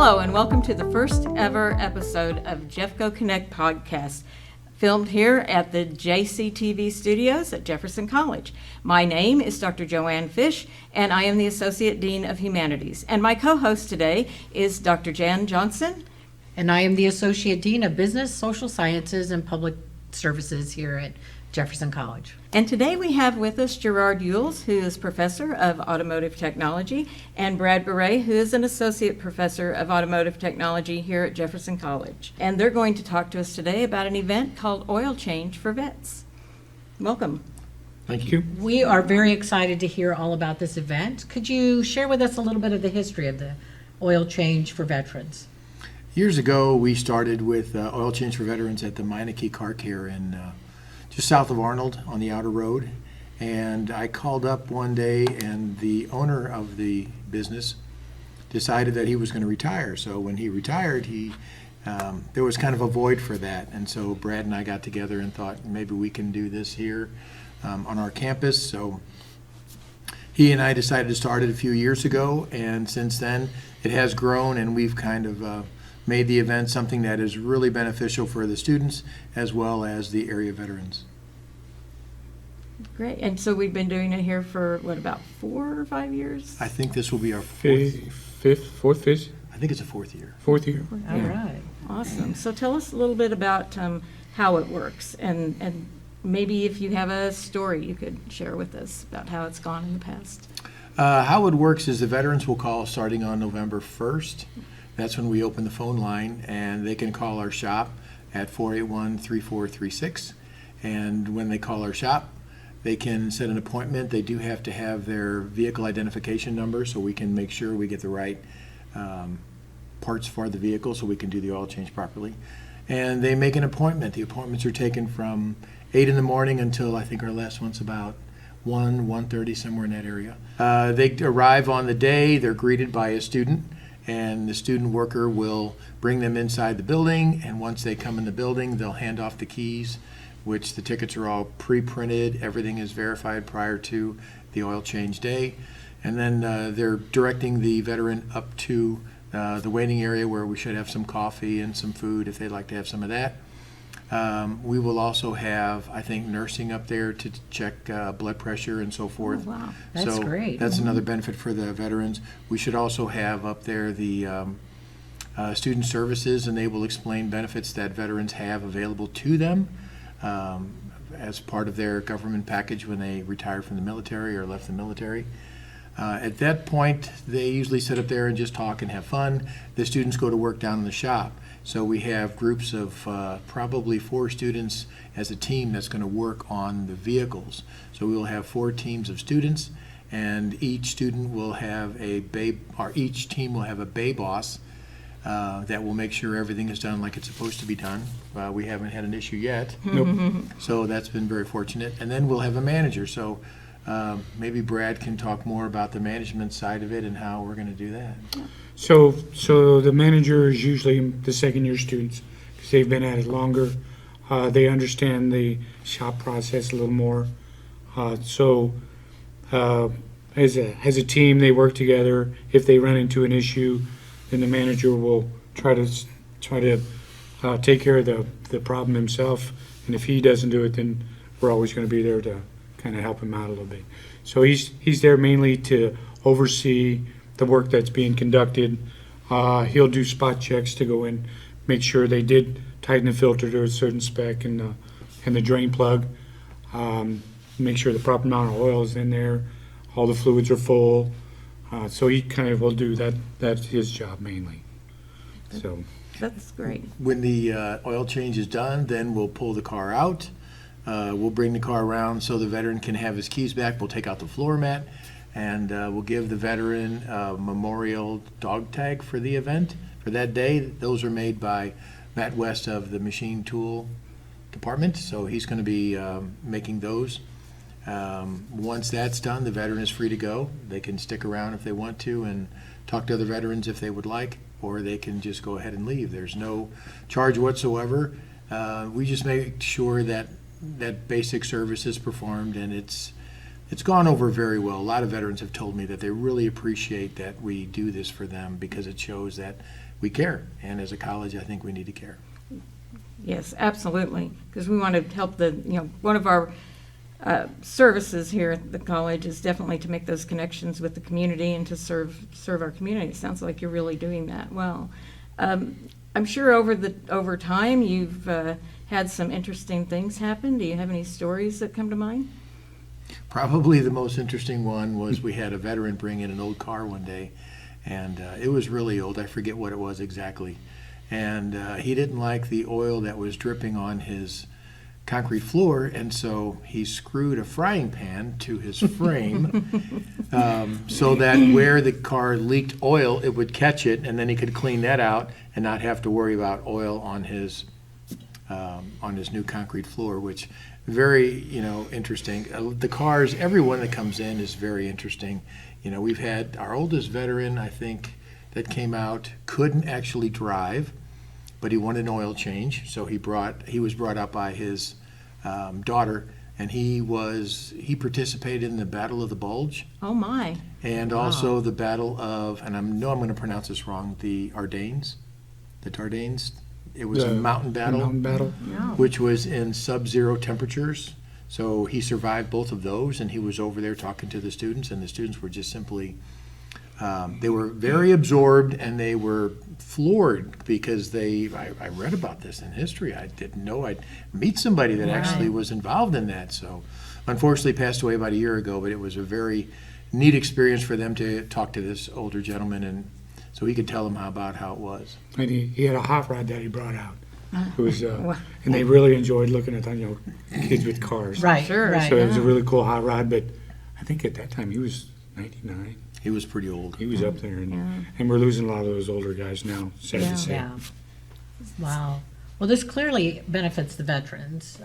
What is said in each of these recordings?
Hello, and welcome to the first ever episode of Jeffco Connect podcast, filmed here at the JCTV studios at Jefferson College. My name is Dr. Joanne Fish, and I am the Associate Dean of Humanities. And my co-host today is Dr. Jan Johnson. And I am the Associate Dean of Business, Social Sciences, and Public Services here at Jefferson College. And today we have with us Gerard Yules, who is Professor of Automotive Technology, and Brad Beret, who is an Associate Professor of Automotive Technology here at Jefferson College. And they're going to talk to us today about an event called Oil Change for Vets. Welcome. Thank you. We are very excited to hear all about this event. Could you share with us a little bit of the history of the oil change for veterans? Years ago, we started with oil change for veterans at the Meineke Car Care in just south of Arnold on the outer road. And I called up one day, and the owner of the business decided that he was going to retire. So when he retired, there was kind of a void for that. And so Brad and I got together and thought maybe we can do this here on our campus. So he and I decided to start it a few years ago, and since then it has grown, and we've kind of made the event something that is really beneficial for the students as well as the area veterans. Great. And so we've been doing it here for, about 4 or 5 years? I think this will be our Fourth, fifth? I think it's a fourth year. Fourth year. All right. Awesome. So tell us a little bit about how it works, and maybe if you have a story you could share with us about how it's gone in the past. How it works is the veterans will call starting on November 1st. That's when we open the phone line, and they can call our shop at 481-3436. And when they call our shop, they can set an appointment. They do have to have their vehicle identification number so we can make sure we get the right parts for the vehicle so we can do the oil change properly. And they make an appointment. The appointments are taken from 8 in the morning until I think our last one's about 1:30, somewhere in that area. They arrive on the day. They're greeted by a student, and the student worker will bring them inside the building, and once they come in the building, they'll hand off the keys, which the tickets are all pre-printed. Everything is verified prior to the oil change day. And then they're directing the veteran up to the waiting area where we should have some coffee and some food if they'd like to have some of that. We will also have, I think, nursing up there to check blood pressure and so forth. Oh, wow. That's great. That's another benefit for the veterans. We should also have up there the student services, and they will explain benefits that veterans have available to them as part of their government package when they retired from the military or left the military. At that point, they usually sit up there and just talk and have fun. The students go to work down in the shop. So we have groups of probably 4 students as a team that's going to work on the vehicles. So we will have 4 teams of students, and each student will have each team will have a bay boss that will make sure everything is done like it's supposed to be done. We haven't had an issue yet. Nope. So that's been very fortunate. And then we'll have a manager. So maybe Brad can talk more about the management side of it and how we're going to do that. So the manager is usually the second-year students because they've been at it longer. They understand the shop process a little more. As a team, they work together. If they run into an issue, then the manager will try to take care of the problem himself. And if he doesn't do it, then we're always going to be there to kind of help him out a little bit. So he's there mainly to oversee the work that's being conducted. He'll do spot checks to go in, make sure they did tighten the filter to a certain spec and the drain plug, make sure the proper amount of oil is in there, all the fluids are full. So he kind of will do that. That's his job mainly. So That's great. When the oil change is done, then we'll pull the car out. We'll bring the car around so the veteran can have his keys back. We'll take out the floor mat, and we'll give the veteran a memorial dog tag for the event for that day. Those are made by Matt West of the machine tool department, so he's going to be making those. Once that's done, the veteran is free to go. They can stick around if they want to and talk to other veterans if they would like, or they can just go ahead and leave. There's no charge whatsoever. We just make sure that basic service is performed, and it's gone over very well. A lot of veterans have told me that they really appreciate that we do this for them because it shows that we care. And as a college, I think we need to care. Yes, absolutely, because we want to help one of our services here at the college is definitely to make those connections with the community and to serve our community. It sounds like you're really doing that well. I'm sure over time you've had some interesting things happen. Do you have any stories that come to mind? Probably the most interesting one was we had a veteran bring in an old car one day, and it was really old. I forget what it was exactly. And he didn't like the oil that was dripping on his concrete floor, and so he screwed a frying pan to his frame so that where the car leaked oil, it would catch it, and then he could clean that out and not have to worry about oil on his new concrete floor, which very, interesting. The cars, everyone that comes in is very interesting. We've had our oldest veteran, I think, that came out, couldn't actually drive, but he wanted an oil change. So he was brought up by his daughter, and he participated in the Battle of the Bulge. Oh, my. And also the Battle of, and I'm going to pronounce this wrong, the Ardennes. The Dardanelles. It was a mountain battle, which was in sub-zero temperatures. So he survived both of those, and he was over there talking to the students, and the students were just simply, they were very absorbed, and they were floored because I read about this in history. I didn't know I'd meet somebody that actually was involved in that. So unfortunately passed away about a year ago, but it was a very neat experience for them to talk to this older gentleman, and so he could tell them about how it was. And he had a hot rod that he brought out. It was, and they really enjoyed looking at kids with cars. Right, Sure. right. So it was a really cool hot rod, but I think at that time he was 99. He was pretty old. He was up there, and we're losing a lot of those older guys now, sad to say. Yeah. Wow. Well, this clearly benefits the veterans.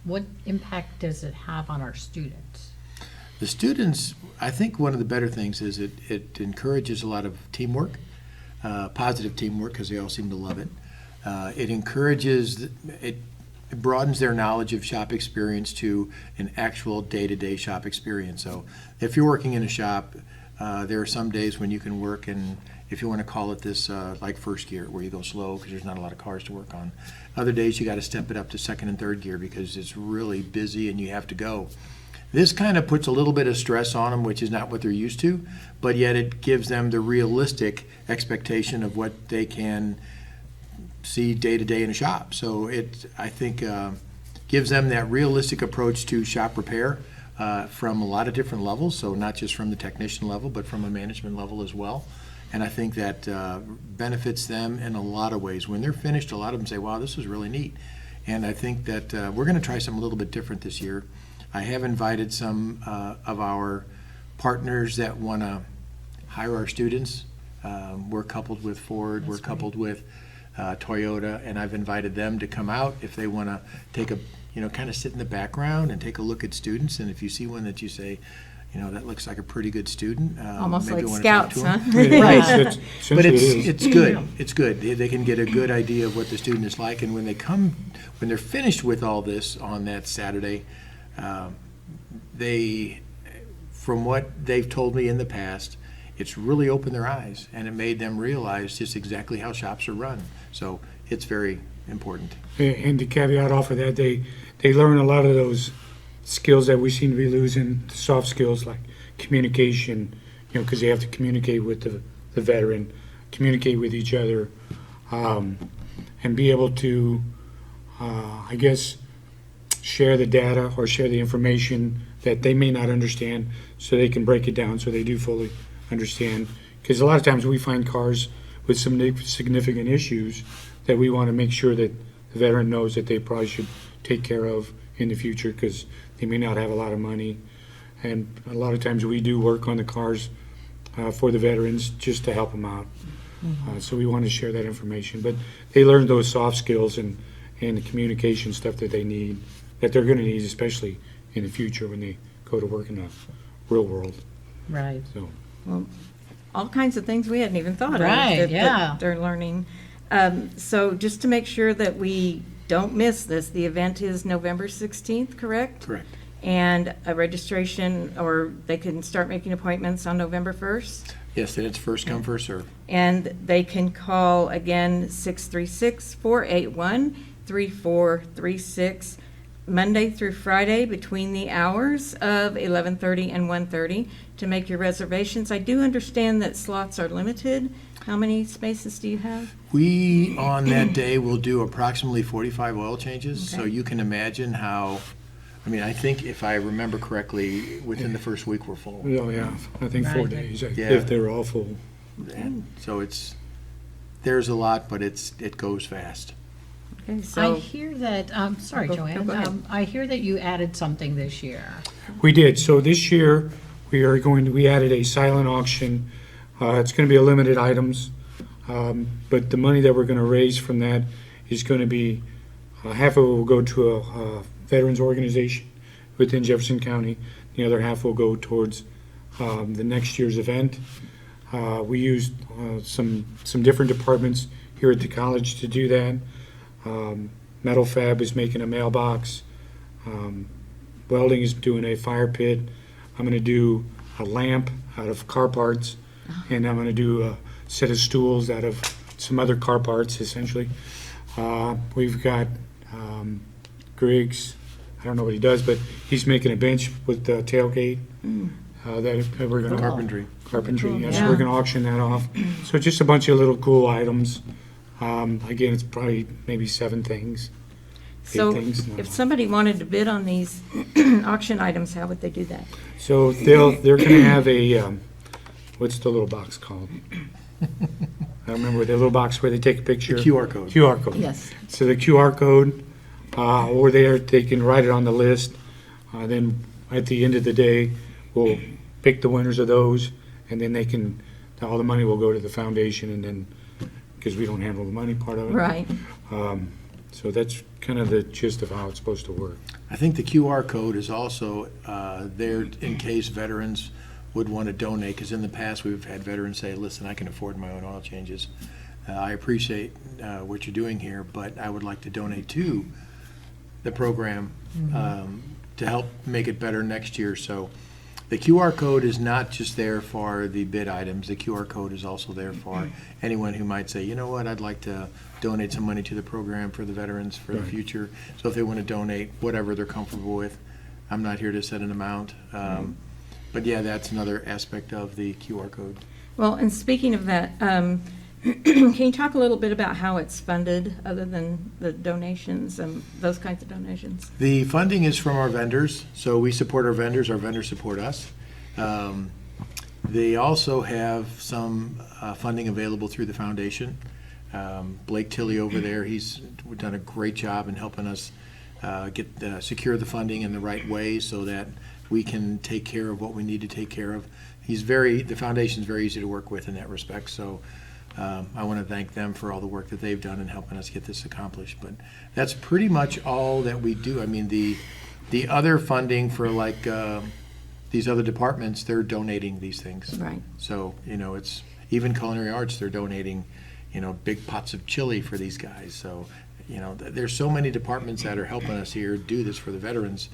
What impact does it have on our students? The students, I think one of the better things is it encourages a lot of teamwork, positive teamwork, because they all seem to love it. It encourages, it broadens their knowledge of shop experience to an actual day-to-day shop experience. So if you're working in a shop, there are some days when you can work in, if you want to call it this, like first gear, where you go slow because there's not a lot of cars to work on. Other days you got to step it up to second and third gear because it's really busy and you have to go. This kind of puts a little bit of stress on them, which is not what they're used to, but yet it gives them the realistic expectation of what they can see day to day in a shop. So it, I think, gives them that realistic approach to shop repair from a lot of different levels. So not just from the technician level, but from a management level as well. And I think that benefits them in a lot of ways. When they're finished, a lot of them say, wow, this is really neat. And I think that we're going to try something a little bit different this year. I have invited some of our partners that want to hire our students. We're coupled with Ford, we're coupled with Toyota, and I've invited them to come out if they want to take a, kind of sit in the background and take a look at students. And if you see one that you say, that looks like a pretty good student. Almost maybe like you wanna talk scouts, to 'em. huh? Right. But it's good. It's good. They can get a good idea of what the student is like, and when they're finished with all this on that Saturday, from what they've told me in the past, it's really opened their eyes, and it made them realize just exactly how shops are run. So it's very important. And to caveat off of that, they learn a lot of those skills that we seem to be losing, soft skills like communication, because they have to communicate with the veteran, communicate with each other, and be able to, I guess, share the data or share the information that they may not understand so they can break it down so they do fully understand. Because a lot of times we find cars with some significant issues that we want to make sure that the veteran knows that they probably should take care of in the future because they may not have a lot of money. And a lot of times we do work on the cars for the veterans just to help them out. So we want to share that information. But they learn those soft skills and the communication stuff that they need, that they're going to need, especially in the future when they go to work in the real world. Right. So Well, all kinds of things we hadn't even thought Right, of yeah. that they're learning. So just to make sure that we don't miss this, the event is November 16th, correct? Correct. and a registration, or they can start making appointments on November 1st. Yes, and it's first come, first serve. And they can call again 636-481-3436, Monday through Friday between the hours of 11:30 and 1:30 to make your reservations. I do understand that slots are limited. How many spaces do you have? We, on that day, will do approximately 45 oil changes, so Okay. you can imagine how, I mean, I think if I remember correctly, within the first week, we're full. Oh, yeah, I think 4 Right. days, Yeah. if they're all full. And so there's a lot, but it goes fast. Okay, I so, hear that, sorry, Go Joanne, ahead. I hear that you added something this year. We did. So this year, we added a silent auction. It's going to be a limited items, but the money that we're going to raise from that is going to be, half of it will go to a veterans organization within Jefferson County. The other half will go towards the next year's event. We used some different departments here at the college to do that. Metal Fab is making a mailbox. Welding is doing a fire pit. I'm going to do a lamp out of car parts, and I'm going to do a set of stools out of some other car parts, essentially. We've got Griggs. I don't know what he does, but he's making a bench with the tailgate that we're going to Carpentry. carpentry. Yes, Yeah. we're going to auction that off. So just a bunch of little cool items. Again, it's probably maybe 7 things. so things, no. if somebody wanted to bid on these auction items, how would they do that? So they're going to have a what's the little box called? I remember the little box where they take a picture. The QR code. QR code. Yes. So the QR code, or they can write it on the list. Then at the end of the day, we'll pick the winners of those, and then all the money will go to the foundation, and then because we don't handle the money part of it. Right. So that's kind of the gist of how it's supposed to work. I think the QR code is also there in case veterans would want to donate, because in the past, we've had veterans say, listen, I can afford my own oil changes. I appreciate what you're doing here, but I would like to donate to the program to help make it better next year. So the QR code is not just there for the bid items. The QR code is also there for anyone who might say, you know what, I'd like to donate some money to the program for the veterans for the Right. future. So if they want to donate whatever they're comfortable with, I'm not here to set an amount. But yeah, that's another aspect of the QR code. Well, and speaking of that, can you talk a little bit about how it's funded, other than the donations and those kinds of donations? The funding is from our vendors, so we support our vendors support us. They also have some funding available through the foundation. Blake Tilley over there, he's done a great job in helping us secure the funding in the right way so that we can take care of what we need to take care of. The foundation's very easy to work with in that respect, so I want to thank them for all the work that they've done in helping us get this accomplished. But that's pretty much all that we do. I mean, the other funding for these other departments, they're donating these things. Right. So, it's even culinary arts, they're donating, big pots of chili for these guys. So, there's so many departments that are helping us here do this for the veterans.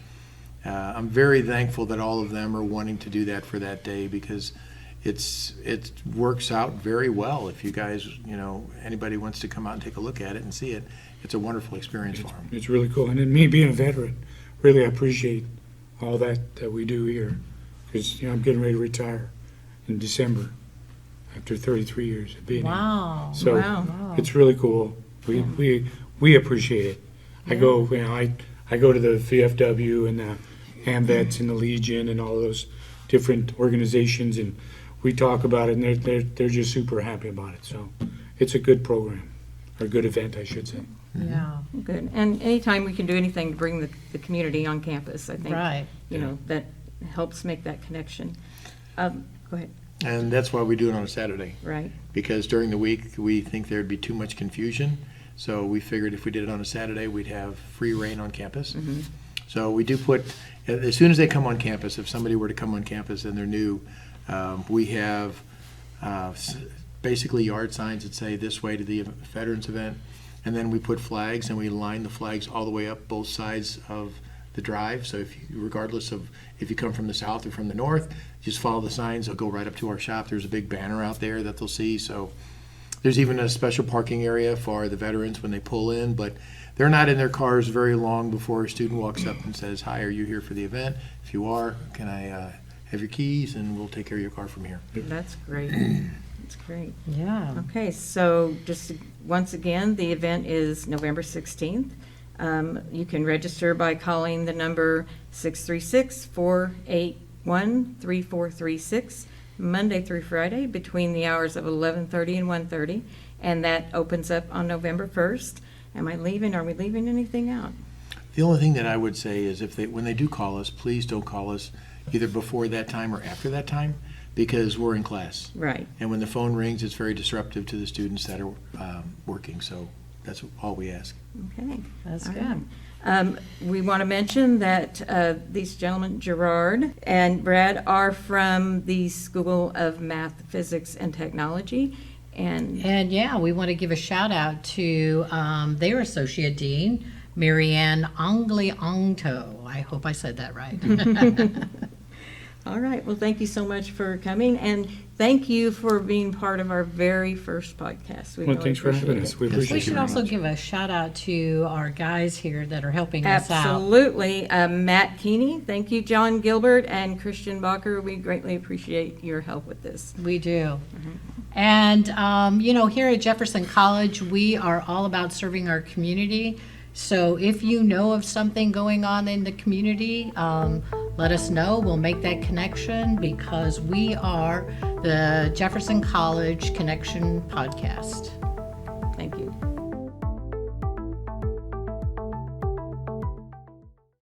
I'm very thankful that all of them are wanting to do that for that day, because it works out very well. If you guys, anybody wants to come out and take a look at it and see it, it's a wonderful experience for them. It's really cool. And then me being a veteran, really appreciate all that we do here. Because I'm getting ready to retire in December after 33 years of being here. Wow. So Wow. it's really cool. We appreciate it. I go to the VFW and the AMVETS and the Legion and all those different organizations, and we talk about it, and they're just super happy about it. So it's a good program, or good event, I should say. Yeah, Good. And anytime we can do anything to bring the community on campus, I think, right. that helps make that connection. Go ahead. And that's why we do it on a Saturday, Right. because during the week, we think there'd be too much confusion. So we figured if we did it on a Saturday, we'd have free reign on campus. So we do put, as soon as they come on campus, if somebody were to come on campus and they're new, we have basically yard signs that say this way to the veterans event. And then we put flags, and we line the flags all the way up both sides of the drive. So regardless of if you come from the south or from the north, just follow the signs. They'll go right up to our shop. There's a big banner out there that they'll see. So there's even a special parking area for the veterans when they pull in, but they're not in their cars very long before a student walks up and says, "Hi, are you here for the event? If you are, can I have your keys, and we'll take care of your car from here." That's great. That's great. Yeah. Okay, so just once again, the event is November 16th. You can register by calling the number 636-481-3436, Monday through Friday, between the hours of 11:30 and 1:30, and that opens up on November 1st. Are we leaving anything out? The only thing that I would say is when they do call us, please don't call us either before that time or after that time, because we're in class. Right. And when the phone rings, it's very disruptive to the students that are working. So that's all we ask. Okay. That's All good. right. We want to mention that these gentlemen, Gerard and Brad, are from the School of Math, Physics, and Technology. And yeah, we want to give a shout out to their Associate Dean, Marianne Angliangto. I hope I said that right. All right. Well, thank you so much for coming, and thank you for being part of our very first podcast. We Well, really thanks for having appreciate us. it. We Yes, appreciate We Thank you should very also much. give a shout out to our guys here that are helping us out. Absolutely. Matt Keeney, thank you, John Gilbert, and Christian Bacher. We greatly appreciate your help with this. We do. And, here at Jefferson College, we are all about serving our community. So if you know of something going on in the community, let us know. We'll make that connection because we are the Jefferson College Connection Podcast. Thank you.